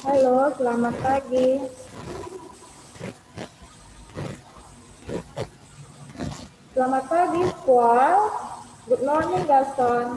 Halo, selamat pagi. Selamat pagi, Squall. Good morning, Gaston.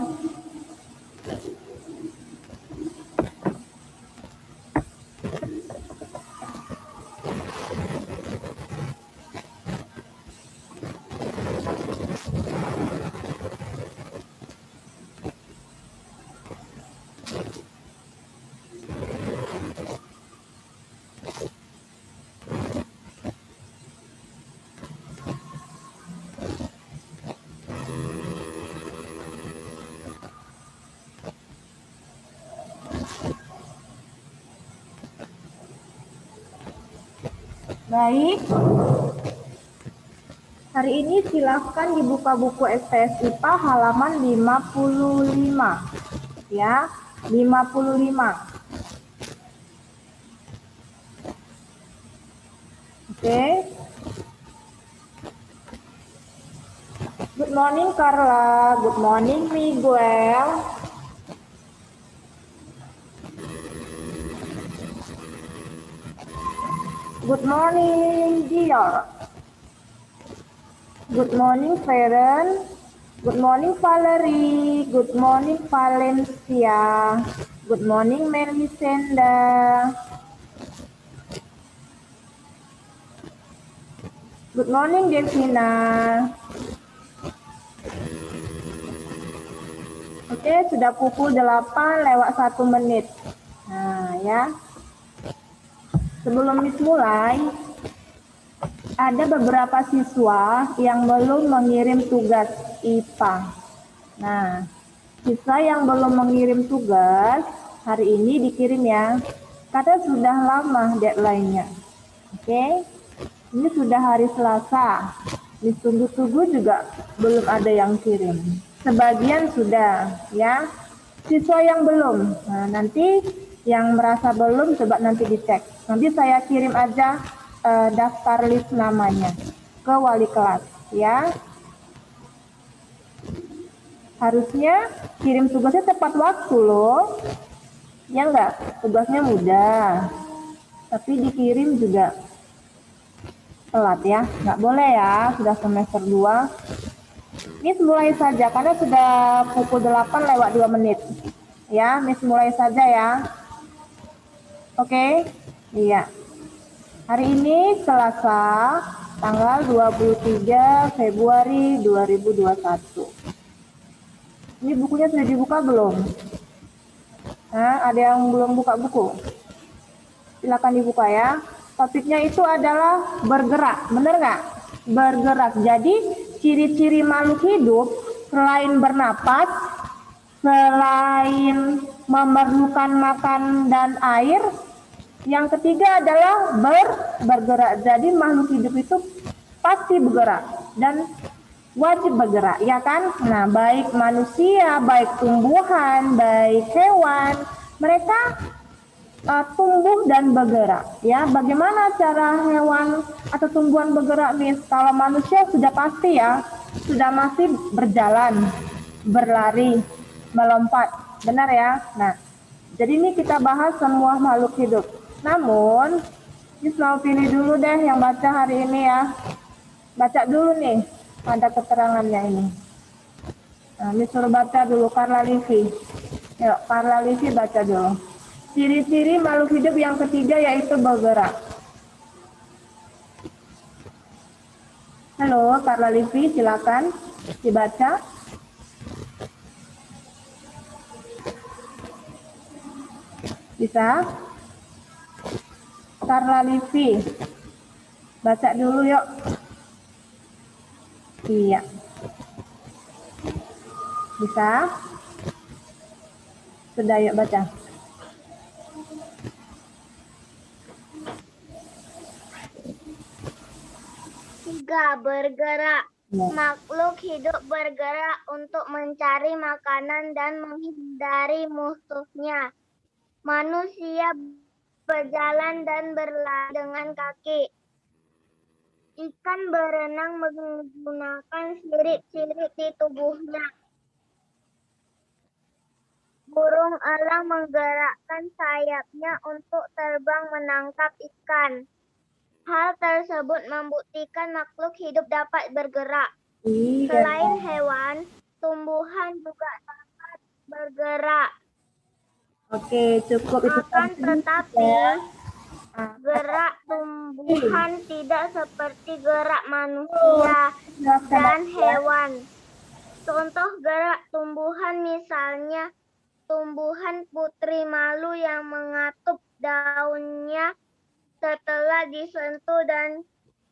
Baik, hari ini silahkan dibuka buku SPS IPA halaman 55. Ya, 55. Oke. Good morning, Carla. Good morning, Miguel. Good morning, Dior. Good morning, Feren. Good morning, Valerie. Good morning, Valencia. Good morning, Melisenda. Good morning, Devina. Oke, sudah pukul 8 lewat 1 menit. Nah, ya. Sebelum mulai, ada beberapa siswa yang belum mengirim tugas IPA. Nah, siswa yang belum mengirim tugas, hari ini dikirim ya. Karena sudah lama deadline-nya. Oke, ini sudah hari Selasa. Ditunggu-tunggu juga belum ada yang kirim. Sebagian sudah, ya. Siswa yang belum, nah, nanti yang merasa belum coba nanti dicek. Nanti saya kirim aja daftar list namanya ke wali kelas, ya. Harusnya kirim tugasnya tepat waktu loh. Ya enggak, tugasnya mudah. Tapi dikirim juga telat ya, nggak boleh ya, sudah semester 2. Miss mulai saja karena sudah pukul 8 lewat 2 menit. Ya, Miss mulai saja ya. Oke? Iya. Hari ini Selasa, tanggal 23 Februari 2021. Ini bukunya sudah dibuka belum? Nah, ada yang belum buka buku? Silakan dibuka ya. Topiknya itu adalah bergerak, bener nggak? Bergerak. Jadi ciri-ciri makhluk hidup selain bernapas, selain memerlukan makan dan air, yang ketiga adalah bergerak. Jadi makhluk hidup itu pasti bergerak dan wajib bergerak, ya kan? Nah, baik manusia, baik tumbuhan, baik hewan, mereka tumbuh dan bergerak. Ya, bagaimana cara hewan atau tumbuhan bergerak, Miss? Kalau manusia sudah pasti ya, sudah masih berjalan, berlari, melompat, benar ya? Nah, jadi ini kita bahas semua makhluk hidup. Namun, Miss mau pilih dulu deh yang baca hari ini ya. Baca dulu nih, ada keterangannya ini. Nah, Miss suruh baca dulu Carla Livi. Yuk, Carla Livi baca dulu. Ciri-ciri makhluk hidup yang ketiga yaitu bergerak. Halo, Carla Livi, silakan dibaca. Bisa? Carla Livi, baca dulu yuk. Iya. Bisa? Sudah, yuk baca. Tiga, bergerak. Ya. Makhluk hidup bergerak untuk mencari makanan dan menghindari musuhnya. Manusia berjalan dan berlari dengan kaki. Ikan berenang menggunakan sirip-sirip di tubuhnya. Burung elang menggerakkan sayapnya untuk terbang menangkap ikan. Hal tersebut membuktikan makhluk hidup dapat bergerak. Iya. Selain hewan, tumbuhan juga dapat bergerak. Oke, cukup itu Akan tadi tetapi, ya. Ah, gerak tumbuhan tidak seperti gerak manusia jelaskan dan lagi ya. hewan. Contoh gerak tumbuhan misalnya tumbuhan putri malu yang mengatup daunnya setelah disentuh dan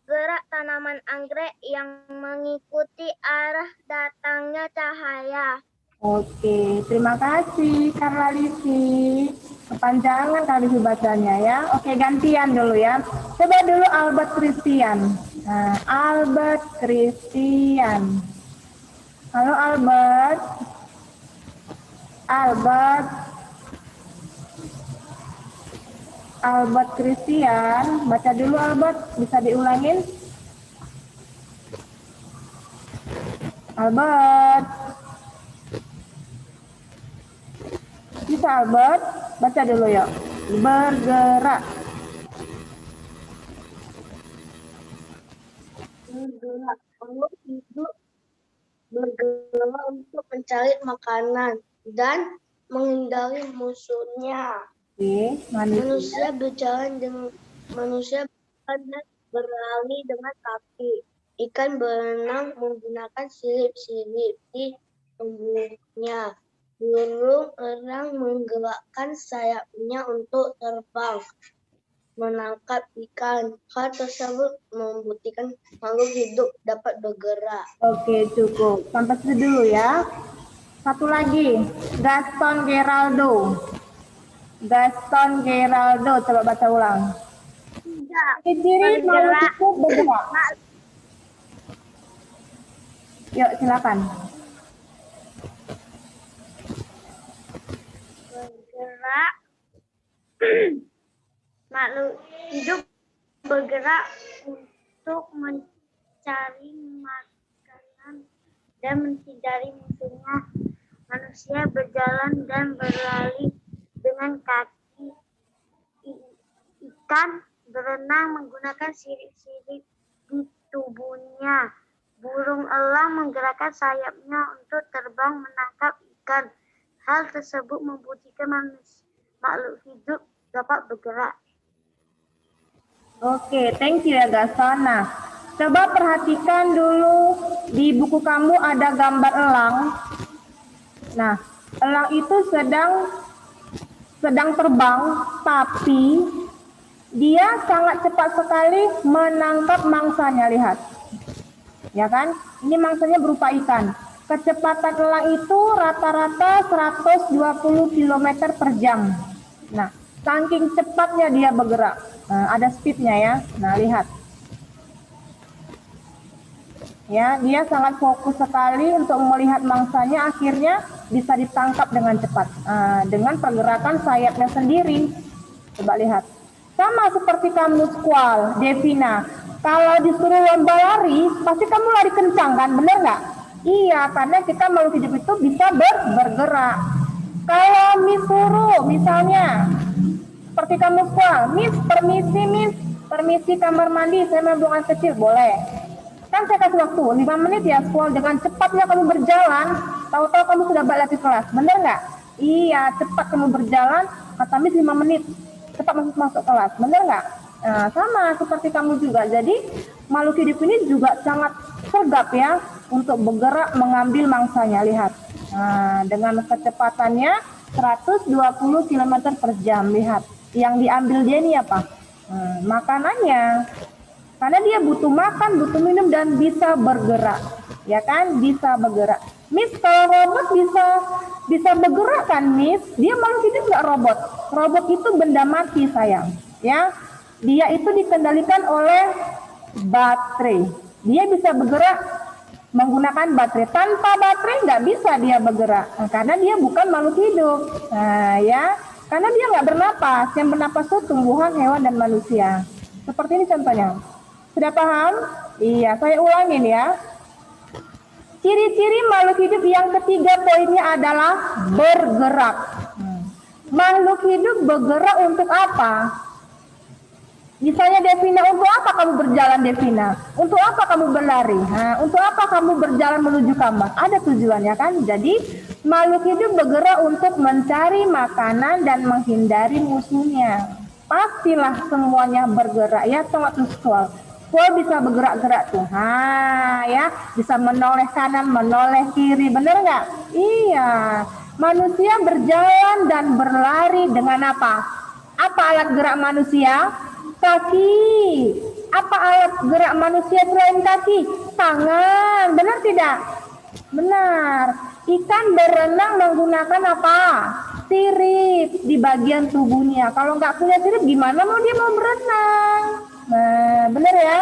gerak tanaman anggrek yang mengikuti arah datangnya cahaya. Oke, terima kasih Karla Lisi. Kepanjangan kali Lisi bacanya ya. Oke, gantian dulu ya. Coba dulu Albert Christian. Nah, Albert Christian. Halo Albert. Albert. Albert Christian. Baca dulu Albert. Bisa diulangin? Albert. Bisa Albert? Baca dulu yuk. Bergerak. Bergerak, makhluk hidup bergerak untuk mencari makanan dan menghindari musuhnya. Oke, manusia. Manusia berjalan dan berlari dengan kaki. Ikan berenang menggunakan sirip-sirip di tubuhnya. Burung elang menggerakkan sayapnya untuk terbang menangkap ikan. Hal tersebut membuktikan makhluk hidup dapat bergerak. Oke, cukup. Sampai situ dulu ya. Satu lagi, Gaston Geraldo. Gaston Geraldo, coba baca ulang. Ciri makhluk hidup bergerak. Yuk, silakan. Bergerak. Makhluk hidup bergerak untuk mencari makanan dan menghindari musuhnya. Manusia berjalan dan berlari dengan kaki. Ikan berenang menggunakan sirip-sirip di tubuhnya. Burung elang menggerakkan sayapnya untuk terbang menangkap ikan. Hal tersebut membuktikan makhluk hidup dapat bergerak. Oke, thank you ya Gaston. Nah, coba perhatikan dulu di buku kamu ada gambar elang. Nah, elang itu sedang terbang, tapi dia sangat cepat sekali menangkap mangsanya, lihat. Ya kan? Ini mangsanya berupa ikan. Kecepatan elang itu rata-rata 120 km per jam. Nah, saking cepatnya dia bergerak. Nah, ada speednya ya. Nah, lihat. Ya, dia sangat fokus sekali untuk melihat mangsanya, akhirnya bisa ditangkap dengan cepat. Dengan pergerakan sayapnya sendiri. Coba lihat. Sama seperti kamu squall, Devina. Kalau disuruh lomba lari, pasti kamu lari kencang kan, bener nggak? Iya, karena kita makhluk hidup itu bisa bergerak. Kalau Miss suruh, misalnya, seperti kamu squall, Miss, permisi kamar mandi, saya mau buang air kecil, boleh. Kan saya kasih waktu 5 menit ya squall, dengan cepatnya kamu berjalan, tahu-tahu kamu sudah balik lagi kelas, bener nggak? Iya, cepat kamu berjalan, kata Miss 5 menit, cepat masuk kelas, bener nggak? Nah, sama seperti kamu juga. Jadi makhluk hidup ini juga sangat sergap ya untuk bergerak mengambil mangsanya. Lihat, nah, dengan kecepatannya 120 km per jam. Lihat, yang diambil dia ini apa? Makanannya. Karena dia butuh makan, butuh minum, dan bisa bergerak. Ya kan, bisa bergerak. Miss, kalau robot bisa bergerak kan, Miss? Dia makhluk hidup nggak robot? Robot itu benda mati, sayang. Ya, dia itu dikendalikan oleh baterai. Dia bisa bergerak menggunakan baterai. Tanpa baterai nggak bisa dia bergerak. Nah, karena dia bukan makhluk hidup. Nah, ya, karena dia nggak bernapas. Yang bernapas itu tumbuhan, hewan, dan manusia. Seperti ini contohnya. Sudah paham? Iya, saya ulangin ya. Ciri-ciri makhluk hidup yang ketiga poinnya adalah bergerak. Makhluk hidup bergerak untuk apa? Misalnya Devina, untuk apa kamu berjalan Devina? Untuk apa kamu berlari? Untuk apa kamu berjalan menuju kamar? Ada tujuannya kan? Jadi makhluk hidup bergerak untuk mencari makanan dan menghindari musuhnya. Pastilah semuanya bergerak ya, waktu squall. Squall bisa bergerak-gerak tuh. Ya, bisa menoleh kanan, menoleh kiri, bener nggak? Iya. Manusia berjalan dan berlari dengan apa? Apa alat gerak manusia? Kaki. Apa alat gerak manusia selain kaki? Tangan. Benar tidak? Benar. Ikan berenang menggunakan apa? Sirip di bagian tubuhnya. Kalau nggak punya sirip, gimana mau dia mau berenang? Nah, benar ya.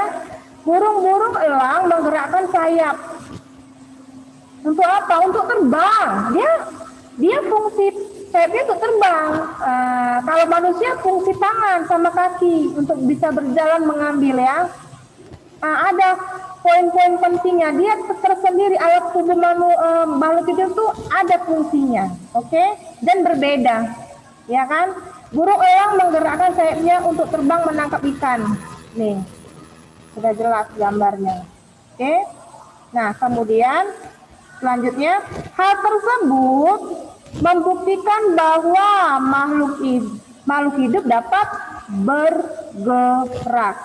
Burung-burung elang menggerakkan sayap. Untuk apa? Untuk terbang. Dia fungsi sayapnya untuk terbang. Kalau manusia fungsi tangan sama kaki untuk bisa berjalan mengambil ya. Ada poin-poin pentingnya. Dia tersendiri, alat tubuh makhluk hidup itu ada fungsinya, oke? Dan berbeda, ya kan? Burung elang menggerakkan sayapnya untuk terbang menangkap ikan. Nih, sudah jelas gambarnya, oke? Nah, kemudian selanjutnya, hal tersebut membuktikan bahwa makhluk hidup dapat bergerak.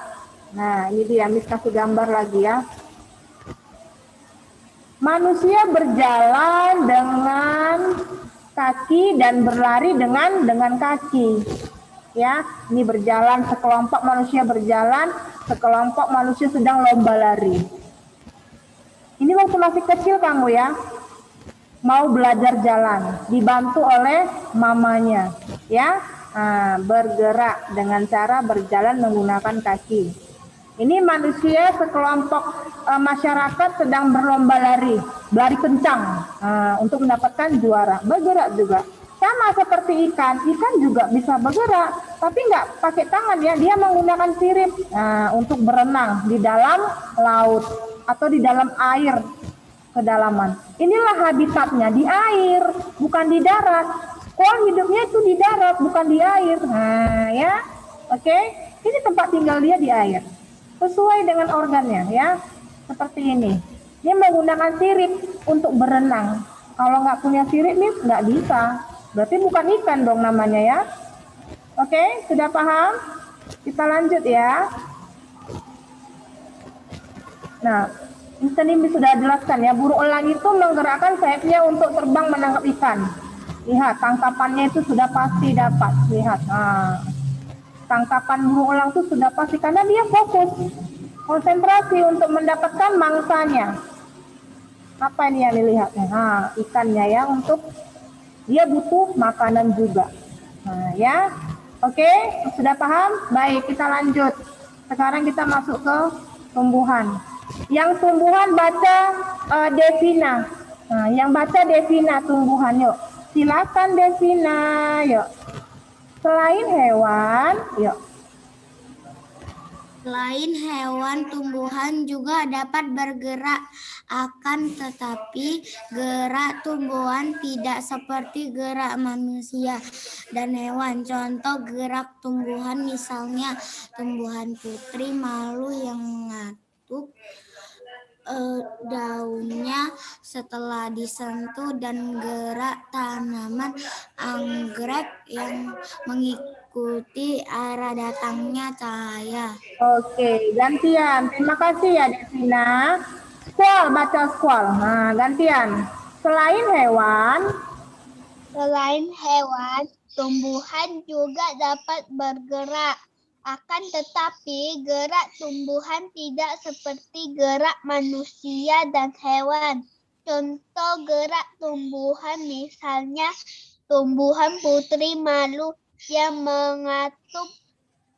Nah, ini dia, Miss kasih gambar lagi ya. Manusia berjalan dengan kaki dan berlari dengan kaki. Ya, ini berjalan, sekelompok manusia berjalan, sekelompok manusia sedang lomba lari. Ini waktu masih kecil kamu ya, mau belajar jalan, dibantu oleh mamanya, ya, bergerak dengan cara berjalan menggunakan kaki. Ini manusia sekelompok masyarakat sedang berlomba lari kencang untuk mendapatkan juara, bergerak juga. Sama seperti ikan juga bisa bergerak, tapi nggak pakai tangan ya, dia menggunakan sirip untuk berenang di dalam laut atau di dalam air kedalaman. Inilah habitatnya, di air, bukan di darat. Squall hidupnya itu di darat, bukan di air. Ya, oke. Ini tempat tinggal dia di air. Sesuai dengan organnya ya, seperti ini. Dia menggunakan sirip untuk berenang. Kalau nggak punya sirip nih, nggak bisa. Berarti bukan ikan dong namanya ya. Oke, sudah paham? Kita lanjut ya. Nah, ini sudah jelaskan ya, burung elang itu menggerakkan sayapnya untuk terbang menangkap ikan. Lihat, tangkapannya itu sudah pasti dapat. Lihat, tangkapan burung elang itu sudah pasti karena dia fokus, konsentrasi untuk mendapatkan mangsanya. Apa ini yang dilihatnya? Ikannya ya, untuk dia butuh makanan juga. Ya, oke, sudah paham? Baik, kita lanjut. Sekarang kita masuk ke tumbuhan. Yang tumbuhan baca Devina. Yang baca Devina tumbuhan, yuk. Silakan Devina, yuk. Selain hewan, yuk. Selain hewan, tumbuhan juga dapat bergerak. Akan tetapi gerak tumbuhan tidak seperti gerak manusia dan hewan. Contoh gerak tumbuhan misalnya tumbuhan putri malu yang mengatuk daunnya setelah disentuh dan gerak tanaman anggrek yang mengikuti arah datangnya cahaya. Oke, gantian. Terima kasih ya Devina. Squall, baca squall. Gantian. Selain hewan, tumbuhan juga dapat bergerak. Akan tetapi gerak tumbuhan tidak seperti gerak manusia dan hewan. Contoh gerak tumbuhan misalnya tumbuhan putri malu yang mengatuk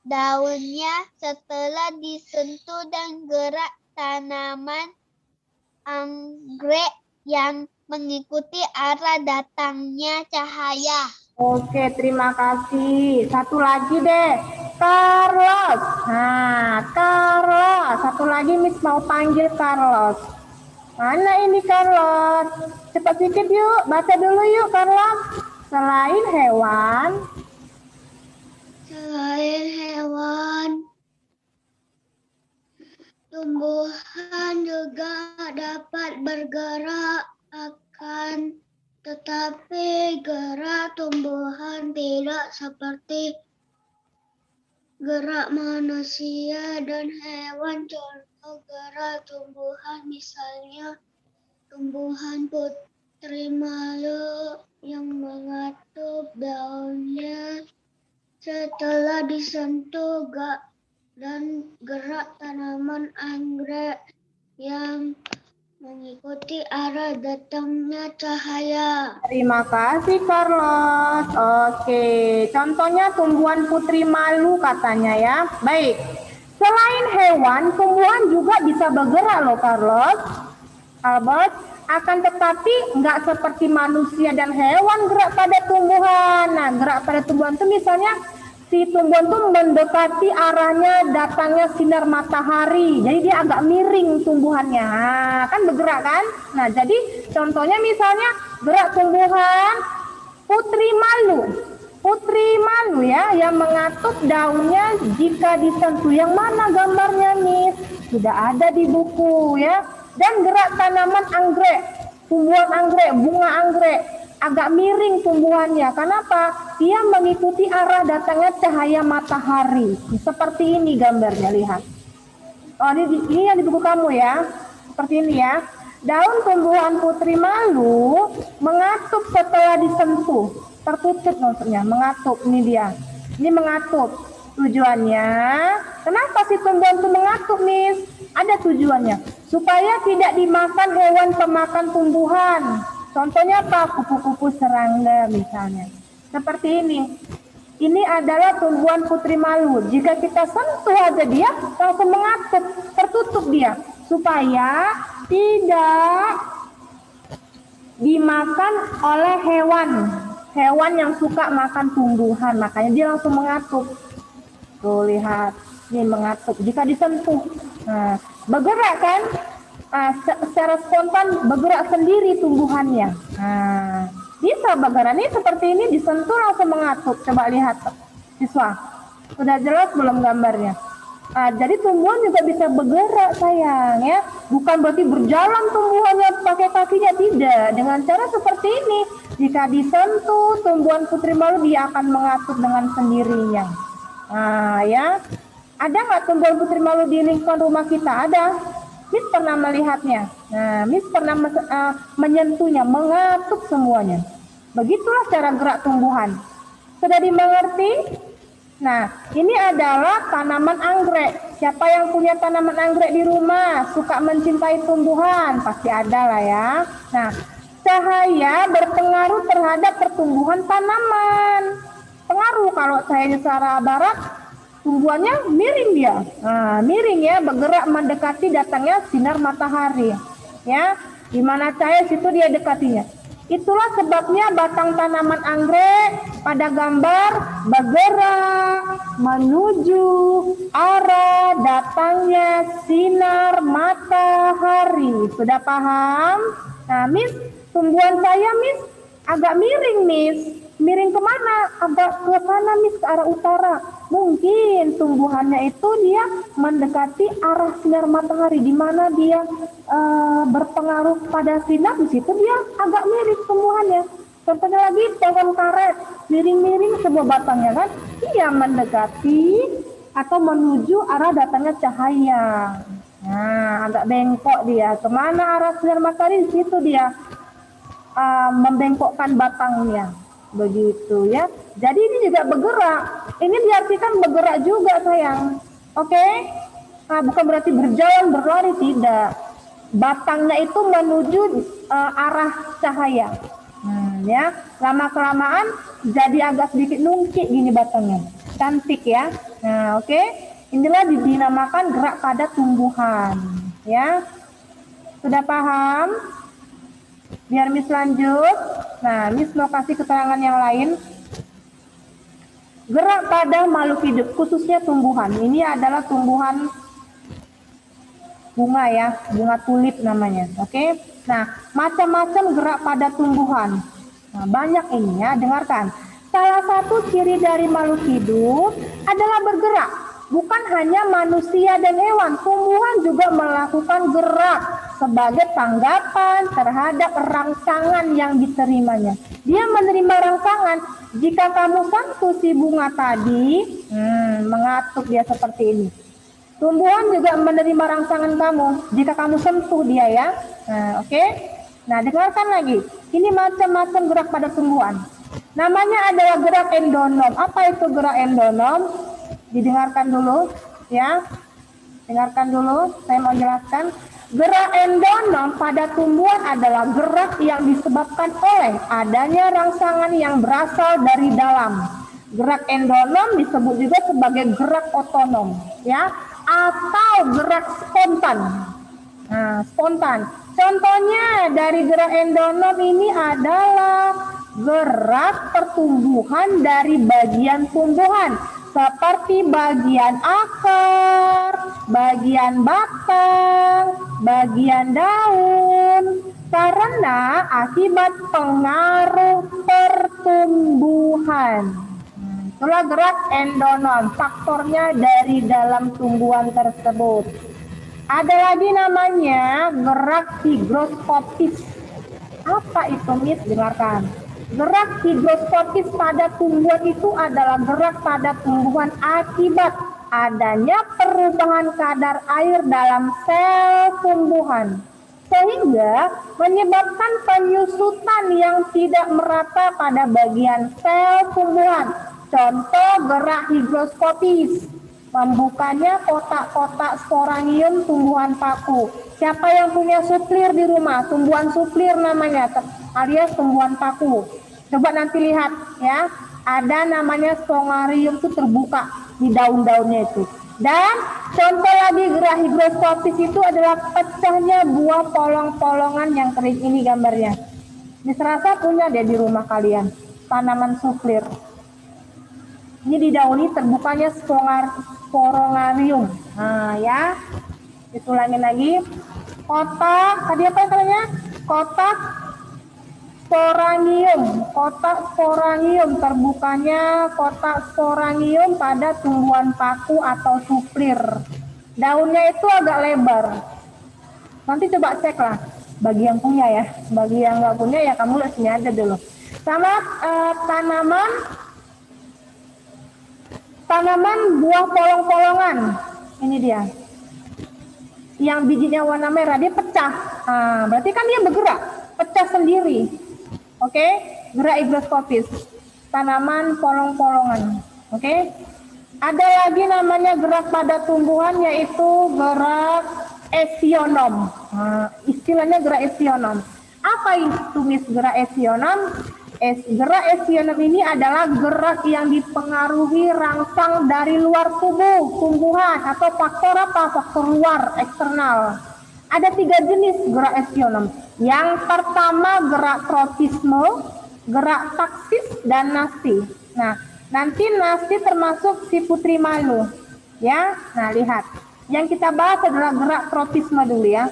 daunnya setelah disentuh dan gerak tanaman anggrek yang mengikuti arah datangnya cahaya. Oke, terima kasih. Satu lagi deh, Carlos. Carlos. Satu lagi Miss mau panggil Carlos. Mana ini Carlos? Cepat sedikit yuk, baca dulu yuk Carlos. Selain hewan, tumbuhan juga dapat bergerak tetapi gerak tumbuhan tidak seperti gerak manusia dan hewan. Contoh gerak tumbuhan misalnya tumbuhan putri malu yang mengatup daunnya setelah disentuh dan gerak tanaman anggrek yang mengikuti arah datangnya cahaya. terima kasih Carlos. Oke, contohnya tumbuhan putri malu katanya ya. Baik, selain hewan, tumbuhan juga bisa bergerak loh Carlos. Albert, akan tetapi nggak seperti manusia dan hewan gerak pada tumbuhan. Nah, gerak pada tumbuhan itu misalnya si tumbuhan itu mendekati arahnya datangnya sinar matahari. Jadi dia agak miring tumbuhannya. Nah, kan bergerak kan? Nah, jadi contohnya misalnya gerak tumbuhan putri malu. Putri malu ya, yang mengatup daunnya jika disentuh. Yang mana gambarnya nih? Sudah ada di buku ya. Dan gerak tanaman anggrek, tumbuhan anggrek, bunga anggrek, agak miring tumbuhannya. Kenapa? Dia mengikuti arah datangnya cahaya matahari. Seperti ini gambarnya, lihat. Oh, ini yang di buku kamu ya. Seperti ini ya. Daun tumbuhan putri malu mengatup setelah disentuh. Tertutup maksudnya, mengatup. Ini dia. Ini mengatup. Tujuannya, kenapa si tumbuhan itu mengatup, Miss? Ada tujuannya. Supaya tidak dimakan hewan pemakan tumbuhan. Contohnya apa? Kupu-kupu serangga misalnya. Seperti ini. Ini adalah tumbuhan putri malu. Jika kita sentuh aja dia, langsung mengatup, tertutup dia. Supaya tidak dimakan oleh hewan yang suka makan tumbuhan. Makanya dia langsung mengatup. Tuh lihat, ini mengatup. Jika disentuh, nah, bergerak kan? Secara spontan bergerak sendiri tumbuhannya. Nah, bisa bergerak nih seperti ini, disentuh langsung mengatup. Coba lihat, siswa. Sudah jelas belum gambarnya? Jadi tumbuhan juga bisa bergerak sayang ya. Bukan berarti berjalan tumbuhannya pakai kakinya, tidak. Dengan cara seperti ini, jika disentuh tumbuhan putri malu dia akan mengatup dengan sendirinya. Ya, ada nggak tumbuhan putri malu di lingkungan rumah kita? Ada. Miss pernah melihatnya. Nah, Miss pernah menyentuhnya, mengatup semuanya. Begitulah cara gerak tumbuhan. Sudah dimengerti? Nah, ini adalah tanaman anggrek. Siapa yang punya tanaman anggrek di rumah, suka mencintai tumbuhan? Pasti ada lah ya. Nah, cahaya berpengaruh terhadap pertumbuhan tanaman. Pengaruh kalau cahayanya searah barat, tumbuhannya miring dia. Nah, miring ya, bergerak mendekati datangnya sinar matahari. Ya, di mana cahaya situ dia dekatinya. Itulah sebabnya batang tanaman anggrek pada gambar bergerak menuju arah datangnya sinar matahari. Sudah paham? Nah, Miss, tumbuhan saya Miss agak miring Miss. Miring kemana? Agak ke sana Miss, ke arah utara. Mungkin tumbuhannya itu dia mendekati arah sinar matahari, di mana dia berpengaruh pada sinar, di situ dia agak miring tumbuhannya. Contohnya lagi pohon karet, miring-miring semua batangnya kan? Dia mendekati atau menuju arah datangnya cahaya. Nah, agak bengkok dia. Kemana arah sinar matahari? Di situ dia membengkokkan batangnya. Begitu ya. Jadi ini juga bergerak. Ini diartikan bergerak juga sayang. Oke? Bukan berarti berjalan, berlari, tidak. Batangnya itu menuju arah cahaya. Ya, lama-kelamaan jadi agak sedikit nungkik gini batangnya. Cantik ya. Nah, oke. Inilah dinamakan gerak pada tumbuhan. Ya. Sudah paham? Biar Miss lanjut. Nah, Miss mau kasih keterangan yang lain. Gerak pada makhluk hidup, khususnya tumbuhan. Ini adalah tumbuhan bunga ya, bunga tulip namanya. Oke. Nah, macam-macam gerak pada tumbuhan. Nah, banyak ini ya, dengarkan. Salah satu ciri dari makhluk hidup adalah bergerak. Bukan hanya manusia dan hewan, tumbuhan juga melakukan gerak sebagai tanggapan terhadap rangsangan yang diterimanya. Dia menerima rangsangan. Jika kamu sentuh si bunga tadi, mengatuk dia seperti ini. Tumbuhan juga menerima rangsangan kamu jika kamu sentuh dia ya. Nah, oke. Nah, dengarkan lagi. Ini macam-macam gerak pada tumbuhan. Namanya adalah gerak endonom. Apa itu gerak endonom? Didengarkan dulu ya. Dengarkan dulu, saya mau jelaskan. Gerak endonom pada tumbuhan adalah gerak yang disebabkan oleh adanya rangsangan yang berasal dari dalam. Gerak endonom disebut juga sebagai gerak otonom, ya, atau gerak spontan. Nah, spontan. Contohnya dari gerak endonom ini adalah gerak pertumbuhan dari bagian tumbuhan, seperti bagian akar, bagian batang, bagian daun, karena akibat pengaruh pertumbuhan. Itulah gerak endonom, faktornya dari dalam tumbuhan tersebut. Ada lagi namanya gerak higroskopis. Apa itu, Miss? Dengarkan. Gerak higroskopis pada tumbuhan itu adalah gerak pada tumbuhan akibat adanya perubahan kadar air dalam sel tumbuhan, sehingga menyebabkan penyusutan yang tidak merata pada bagian sel tumbuhan. Contoh gerak higroskopis, membukanya kotak-kotak sporangium tumbuhan paku. Siapa yang punya suplir di rumah? Tumbuhan suplir namanya, alias tumbuhan paku. Coba nanti lihat ya, ada namanya spongarium itu terbuka di daun-daunnya itu. Dan contoh lagi gerak higroskopis itu adalah pecahnya buah polong-polongan yang kering. Ini gambarnya. Diserasa punya deh di rumah kalian, tanaman suplir. Ini di daun ini terbukanya sporongarium. Nah ya, ditulangin lagi. Kotak, tadi apa namanya? Kotak sporangium, terbukanya kotak sporangium pada tumbuhan paku atau suplir. Daunnya itu agak lebar. Nanti coba cek lah, bagi yang punya ya. Bagi yang nggak punya ya kamu lihat sini aja dulu. Sama tanaman buah polong-polongan. Ini dia. Yang bijinya warna merah, dia pecah. Nah, berarti kan dia bergerak, pecah sendiri. Oke, gerak higroskopis. Tanaman polong-polongan. Oke. Ada lagi namanya gerak pada tumbuhan, yaitu gerak esionom. Nah, istilahnya gerak esionom. Apa itu, Miss, gerak esionom? Gerak esionom ini adalah gerak yang dipengaruhi rangsang dari luar tubuh tumbuhan atau faktor apa? Faktor luar, eksternal. Ada 3 jenis gerak esionom. Yang pertama gerak tropisme, gerak taksis, dan nasti. Nah, nanti nasti termasuk si putri malu. Ya, nah lihat. Yang kita bahas adalah gerak tropisme dulu ya.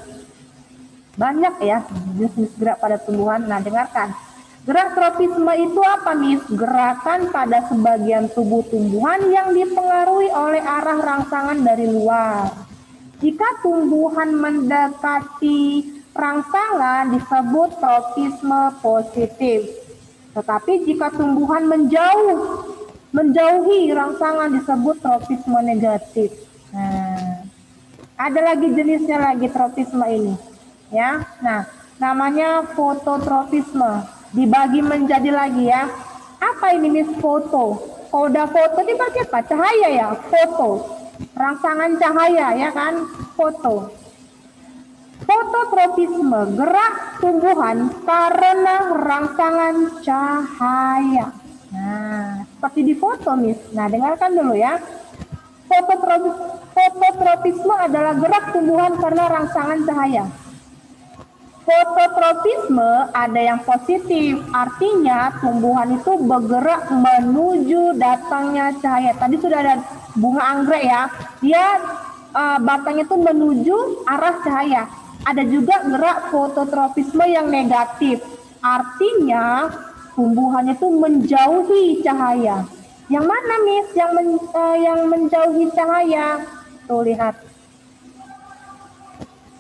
Banyak ya jenis gerak pada tumbuhan. Nah, dengarkan. Gerak tropisme itu apa, Miss? Gerakan pada sebagian tubuh tumbuhan yang dipengaruhi oleh arah rangsangan dari luar. Jika tumbuhan mendekati rangsangan disebut tropisme positif. Tetapi jika tumbuhan menjauhi rangsangan disebut tropisme negatif. Nah, ada lagi jenisnya lagi tropisme ini. Ya. Nah, namanya fototropisme. Dibagi menjadi lagi ya. Apa ini, Miss? Foto. Kalau udah foto dipakai apa? Cahaya ya, foto. Rangsangan cahaya ya kan, foto. Fototropisme, gerak tumbuhan karena rangsangan cahaya. Nah, seperti di foto, Miss. Nah, dengarkan dulu ya. Fototropisme adalah gerak tumbuhan karena rangsangan cahaya. Fototropisme ada yang positif, artinya tumbuhan itu bergerak menuju datangnya cahaya. Tadi sudah ada bunga anggrek ya, dia batang itu menuju arah cahaya. Ada juga gerak fototropisme yang negatif. Artinya tumbuhannya itu menjauhi cahaya. Yang mana, Miss? Yang menjauhi cahaya. Tuh, lihat.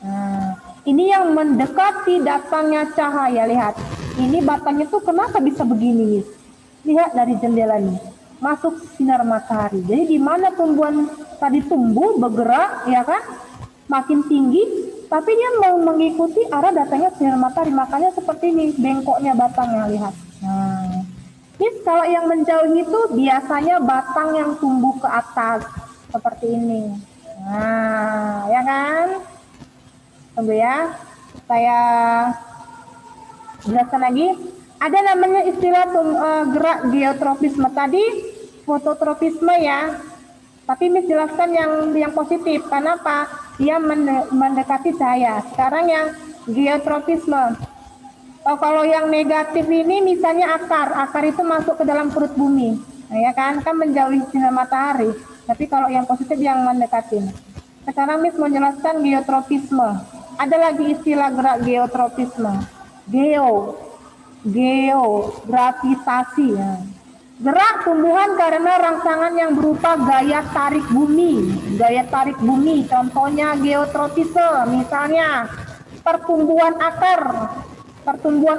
Nah, ini yang mendekati datangnya cahaya. Lihat. Ini batangnya tuh kenapa bisa begini, Miss? Lihat dari jendela nih. Masuk sinar matahari. Jadi di mana tumbuhan tadi tumbuh, bergerak, ya kan? Makin tinggi, tapi dia mau mengikuti arah datangnya sinar matahari. Makanya seperti ini, bengkoknya batangnya, lihat. Nah, ini kalau yang menjauhi itu biasanya batang yang tumbuh ke atas, seperti ini. Nah, ya kan? Tunggu ya, saya jelaskan lagi. Ada namanya istilah gerak geotropisme tadi, fototropisme ya. Tapi Miss jelaskan yang positif. Kenapa? Dia mendekati cahaya. Sekarang yang geotropisme. Kalau yang negatif ini misalnya akar itu masuk ke dalam perut bumi. Nah, ya kan menjauhi sinar matahari. Tapi kalau yang positif yang mendekati. Sekarang Miss menjelaskan geotropisme. Ada lagi istilah gerak geotropisme. Geogravitasi ya. Gerak tumbuhan karena rangsangan yang berupa gaya tarik bumi. Gaya tarik bumi contohnya geotropisme, misalnya pertumbuhan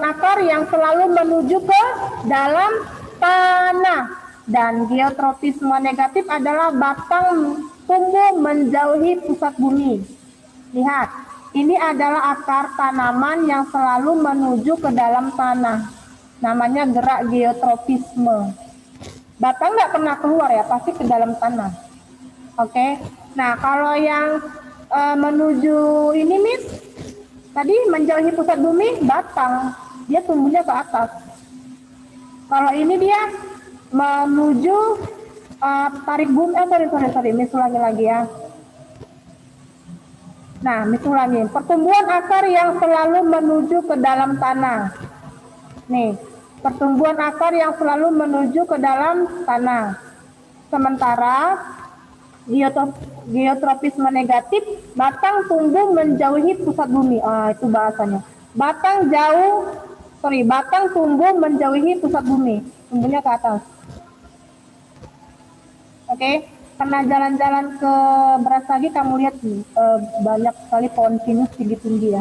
akar yang selalu menuju ke dalam tanah. Dan geotropisme negatif adalah batang tumbuh menjauhi pusat bumi. Lihat. Ini adalah akar tanaman yang selalu menuju ke dalam tanah. Namanya gerak geotropisme. Batang nggak pernah keluar ya, pasti ke dalam tanah. Oke. Nah, kalau yang menuju ini, Miss, tadi menjauhi pusat bumi, batang. Dia tumbuhnya ke atas. Kalau ini dia menuju tarik bumi. Sorry. Miss ulangi lagi ya. Nah, misalnya pertumbuhan akar yang selalu menuju ke dalam tanah. Nih, pertumbuhan akar yang selalu menuju ke dalam tanah. Sementara geotropisme negatif, batang tumbuh menjauhi pusat bumi. Itu bahasanya. Batang tumbuh menjauhi pusat bumi. Tumbuhnya ke atas. Oke. Pernah jalan-jalan ke Brastagi, kamu lihat banyak sekali pohon pinus tinggi-tinggi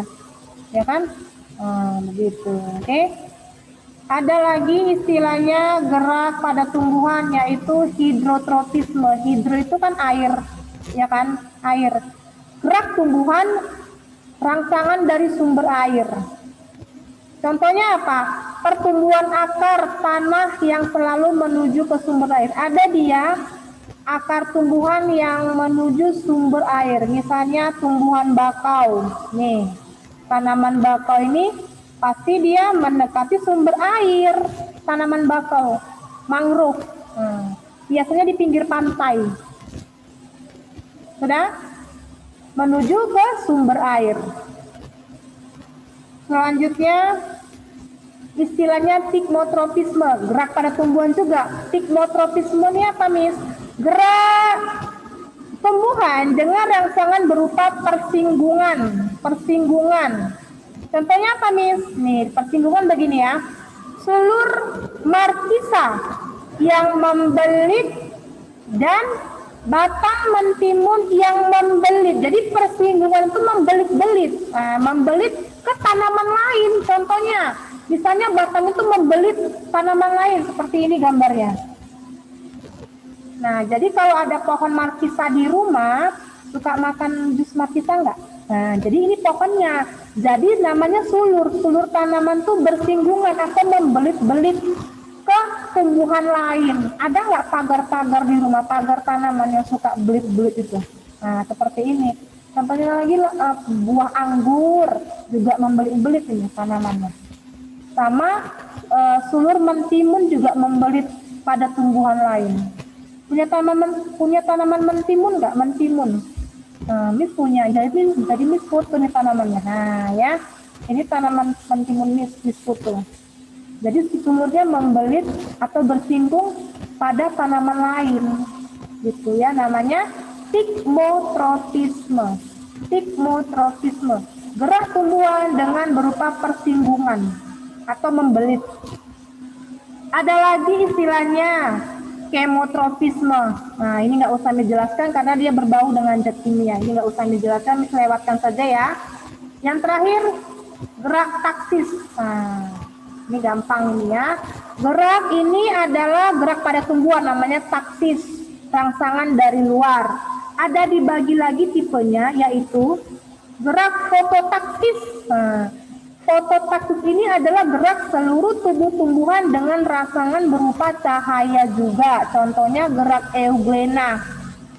ya kan? Begitu. Oke. Ada lagi istilahnya gerak pada tumbuhan, yaitu hidrotropisme. Hidro itu kan air, ya kan? Air. Gerak tumbuhan rangsangan dari sumber air. Contohnya apa? Pertumbuhan akar tanah yang selalu menuju ke sumber air. Ada dia akar tumbuhan yang menuju sumber air, misalnya tumbuhan bakau. Nih, tanaman bakau ini pasti dia mendekati sumber air. Tanaman bakau, mangrove, biasanya di pinggir pantai. Sudah menuju ke sumber air. Selanjutnya istilahnya tikmotropisme, gerak pada tumbuhan juga. Tikmotropisme ini apa, Miss? Gerak tumbuhan dengan rangsangan berupa persinggungan. Contohnya apa, Miss? Nih, persinggungan begini ya. Sulur markisa yang membelit dan batang mentimun yang membelit. Jadi persinggungan itu membelit-belit. Membelit ke tanaman lain. Contohnya, misalnya batang itu membelit tanaman lain. Seperti ini gambarnya. Nah, jadi kalau ada pohon markisa di rumah, suka makan jus markisa nggak? Nah, jadi ini pohonnya. Jadi namanya sulur. Sulur tanaman tuh bersinggungan atau membelit-belit ke tumbuhan lain. Ada nggak pagar-pagar di rumah, pagar tanaman yang suka belit-belit itu? Nah, seperti ini. Contohnya lagi buah anggur juga membelit-belit ini tanamannya. Sama sulur mentimun juga membelit pada tumbuhan lain. Punya tanaman mentimun nggak? Mentimun. Miss punya. Jadi Miss foto nih tanamannya. Nah ya, ini tanaman mentimun Miss foto. Jadi sulurnya membelit atau bersinggung pada tanaman lain, gitu ya. Namanya Stigmotropisme. Stigmotropisme. Gerak tumbuhan dengan berupa persinggungan atau membelit. Ada lagi istilahnya kemotropisme. Nah, ini nggak usah dijelaskan karena dia berbau dengan zat kimia. Ini nggak usah dijelaskan, lewatkan saja ya. Yang terakhir, gerak taksis. Nah, ini gampang ini ya. Gerak ini adalah gerak pada tumbuhan, namanya taksis, rangsangan dari luar. Ada dibagi lagi tipenya, yaitu gerak fototaksis. Nah, fototaksis ini adalah gerak seluruh tubuh tumbuhan dengan rangsangan berupa cahaya juga. Contohnya gerak euglena,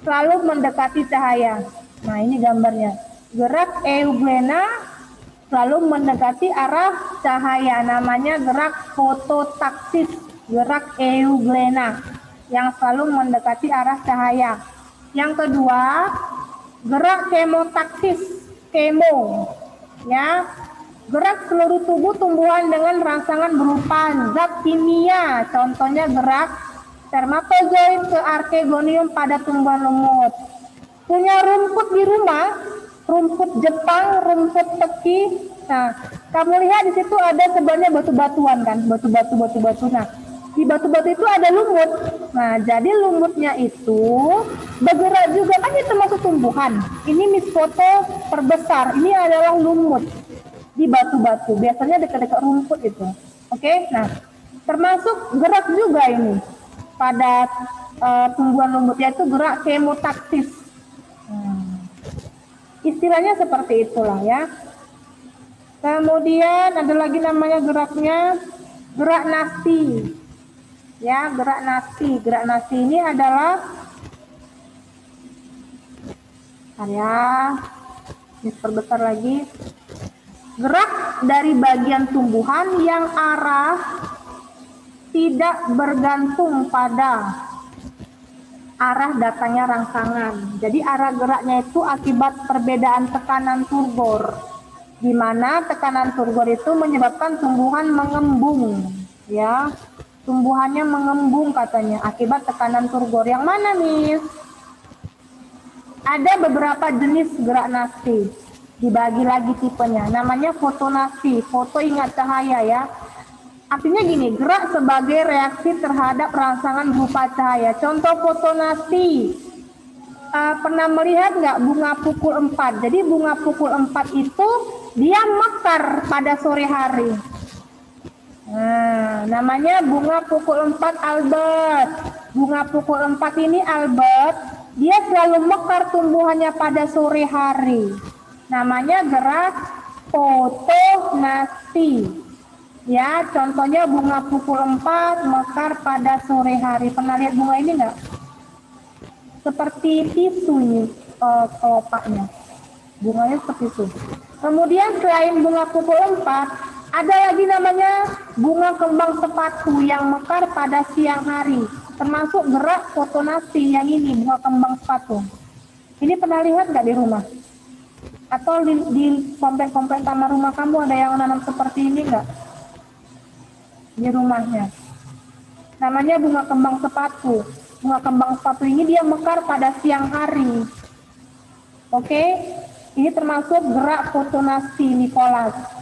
selalu mendekati cahaya. Nah, ini gambarnya. Gerak euglena selalu mendekati arah cahaya, namanya gerak fototaksis. Gerak euglena yang selalu mendekati arah cahaya. Yang kedua, gerak kemotaksis. Kemo, ya, gerak seluruh tubuh tumbuhan dengan rangsangan berupa zat kimia. Contohnya gerak spermatozoid ke archegonium pada tumbuhan lumut. Punya rumput di rumah, rumput Jepang, rumput teki. Nah, kamu lihat di situ ada sebenarnya batu-batuan kan, batu-batu. Nah, di batu-batu itu ada lumut. Nah, jadi lumutnya itu bergerak juga, kan itu termasuk tumbuhan. Ini Miss foto perbesar, ini adalah lumut di batu-batu, biasanya dekat-dekat rumput itu. Oke, nah termasuk gerak juga ini pada tumbuhan lumut, yaitu gerak kemotaksis. Istilahnya seperti itulah ya. Kemudian ada lagi namanya geraknya gerak nasti. Ya, gerak nasti. Gerak nasti ini adalah diperbesar lagi. Gerak dari bagian tumbuhan yang arah tidak bergantung pada arah datangnya rangsangan. Jadi arah geraknya itu akibat perbedaan tekanan turgor, di mana tekanan turgor itu menyebabkan tumbuhan mengembung, ya. Tumbuhannya mengembung katanya akibat tekanan turgor. Yang mana, Miss? Ada beberapa jenis gerak nasti. Dibagi lagi tipenya. Namanya fotonasti. Foto ingat cahaya ya. Artinya gini, gerak sebagai reaksi terhadap rangsangan berupa cahaya. Contoh fotonasti. Pernah melihat nggak bunga pukul 4? Jadi bunga pukul 4 itu dia mekar pada sore hari. Nah, namanya bunga pukul 4 Albert. Bunga pukul 4 ini Albert, dia selalu mekar tumbuhannya pada sore hari. Namanya gerak fotonasti. Ya, contohnya bunga pukul 4 mekar pada sore hari. Pernah lihat bunga ini enggak? Seperti tisu ini kelopaknya. Bunganya seperti itu. Kemudian selain bunga pukul 4, ada lagi namanya bunga kembang sepatu yang mekar pada siang hari. Termasuk gerak fotonasti yang ini, bunga kembang sepatu. Ini pernah lihat nggak di rumah? Atau di komplek-komplek taman rumah kamu ada yang nanam seperti ini nggak? Di rumahnya. Namanya bunga kembang sepatu. Bunga kembang sepatu ini dia mekar pada siang hari. Oke, ini termasuk gerak fotonasti Nicholas.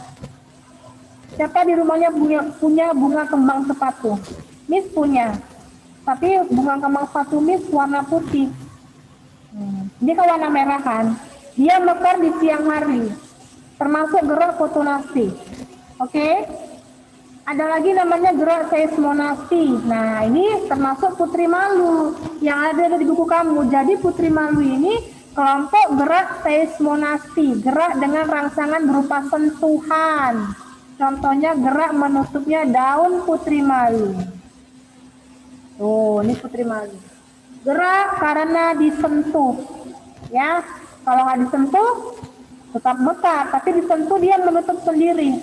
Siapa di rumahnya punya bunga kembang sepatu? Miss punya. Tapi bunga kembang sepatu Miss warna putih. Ini kan warna merah kan? Dia mekar di siang hari. Termasuk gerak fotonasti. Oke? Ada lagi namanya gerak seismonasti. Nah, ini termasuk putri malu yang ada di buku kamu. Jadi putri malu ini kelompok gerak seismonasti, gerak dengan rangsangan berupa sentuhan. Contohnya gerak menutupnya daun putri malu. Oh, ini putri malu. Gerak karena disentuh. Ya, kalau nggak disentuh tetap mekar, tapi disentuh dia menutup sendiri.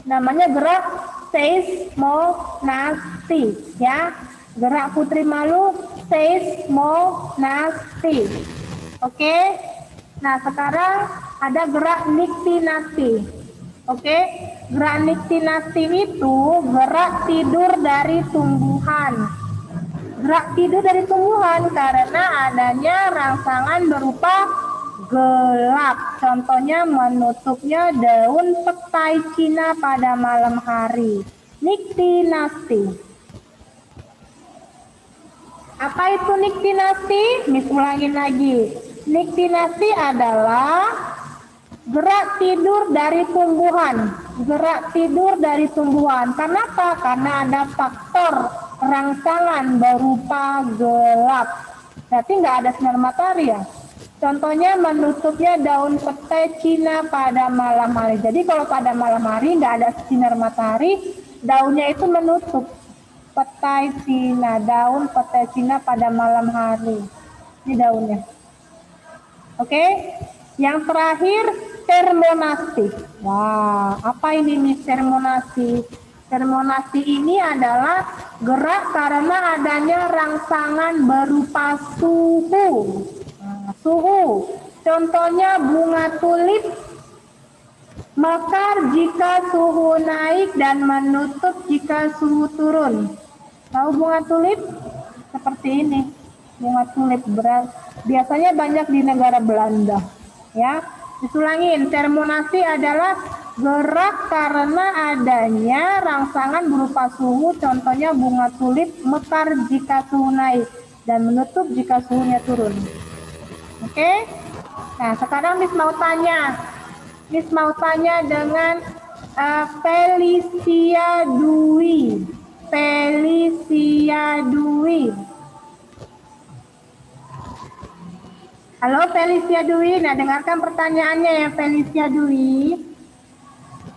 Namanya gerak seismonasti, ya. Gerak putri malu seismonasti. Oke. Nah, sekarang ada gerak niktinasti. Oke, gerak niktinasti itu gerak tidur dari tumbuhan. Gerak tidur dari tumbuhan karena adanya rangsangan berupa gelap. Contohnya menutupnya daun petai Cina pada malam hari. Niktinasti. Apa itu niktinasti? Miss ulangin lagi. Niktinasti adalah gerak tidur dari tumbuhan. Gerak tidur dari tumbuhan. Kenapa? Karena ada faktor rangsangan berupa gelap. Berarti nggak ada sinar matahari ya. Contohnya menutupnya daun petai Cina pada malam hari. Jadi kalau pada malam hari nggak ada sinar matahari, daunnya itu menutup. Petai Cina, daun petai Cina pada malam hari. Ini daunnya. Oke, yang terakhir termonasti. Wah, apa ini nih termonasti? Termonasti ini adalah gerak karena adanya rangsangan berupa suhu. Nah, suhu. Contohnya bunga tulip mekar jika suhu naik dan menutup jika suhu turun. Tahu bunga tulip? Seperti ini. Bunga tulip biasanya banyak di negara Belanda. Ya, disulangin. Termonasti adalah gerak karena adanya rangsangan berupa suhu. Contohnya bunga tulip mekar jika suhu naik dan menutup jika suhunya turun. Oke? Nah, sekarang Miss mau tanya dengan Felicia Dwi. Felicia Dwi. Halo Felicia Dwi. Nah, dengarkan pertanyaannya ya Felicia Dwi.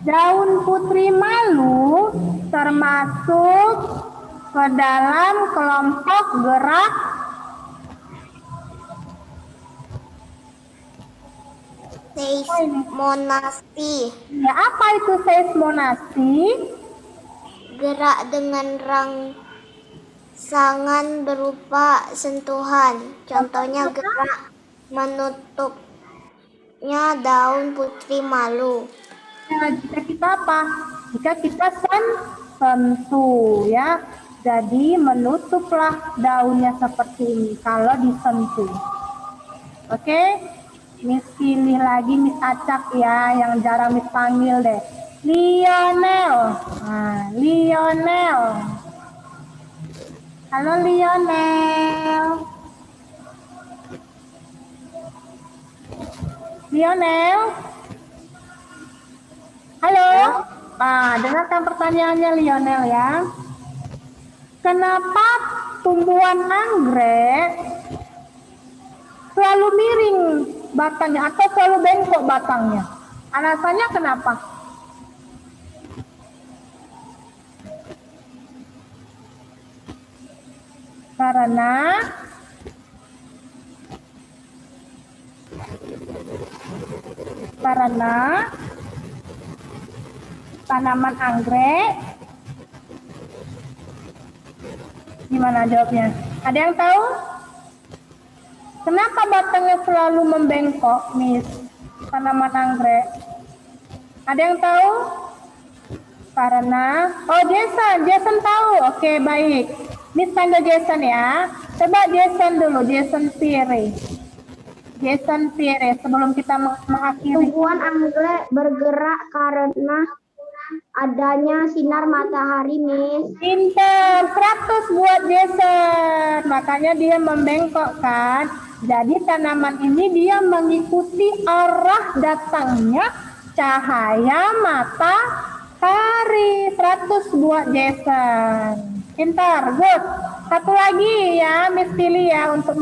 Daun putri malu termasuk ke dalam kelompok gerak Seismonasti. ya, apa itu seismonasti? Gerak dengan rangsangan berupa sentuhan. Contohnya gerak menutupnya daun putri malu. Nah, jika kita apa? Jika kita sentuh ya. Jadi menutuplah daunnya seperti ini kalau disentuh. Oke? Miss pilih lagi Miss Acak ya, yang jarang Miss panggil deh. Lionel. Nah, Lionel. Halo Lionel. Lionel. Halo. Nah, dengarkan pertanyaannya Lionel ya. Kenapa tumbuhan anggrek selalu miring batangnya atau selalu bengkok batangnya? Alasannya kenapa? Karena tanaman anggrek. Gimana jawabnya? Ada yang tahu? Kenapa batangnya selalu membengkok, Miss? Tanaman anggrek. Ada yang tahu? Karena, Jason tahu. Oke, baik. Miss panggil Jason ya. Coba Jason dulu, Jason Pierre. Jason Pierre, sebelum kita mengakhiri. Tumbuhan anggrek bergerak karena adanya sinar matahari, Miss. Pinter, 100 buat Jason. Makanya dia membengkok kan. Jadi tanaman ini dia mengikuti arah datangnya cahaya matahari. 100 buat Jason. Pintar, good. Satu lagi ya, Miss pilih ya untuk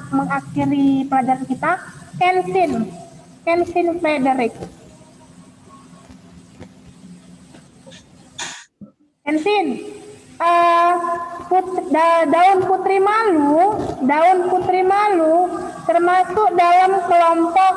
mengakhiri pelajaran kita. Kensin Frederick. Kensin, daun putri malu termasuk dalam kelompok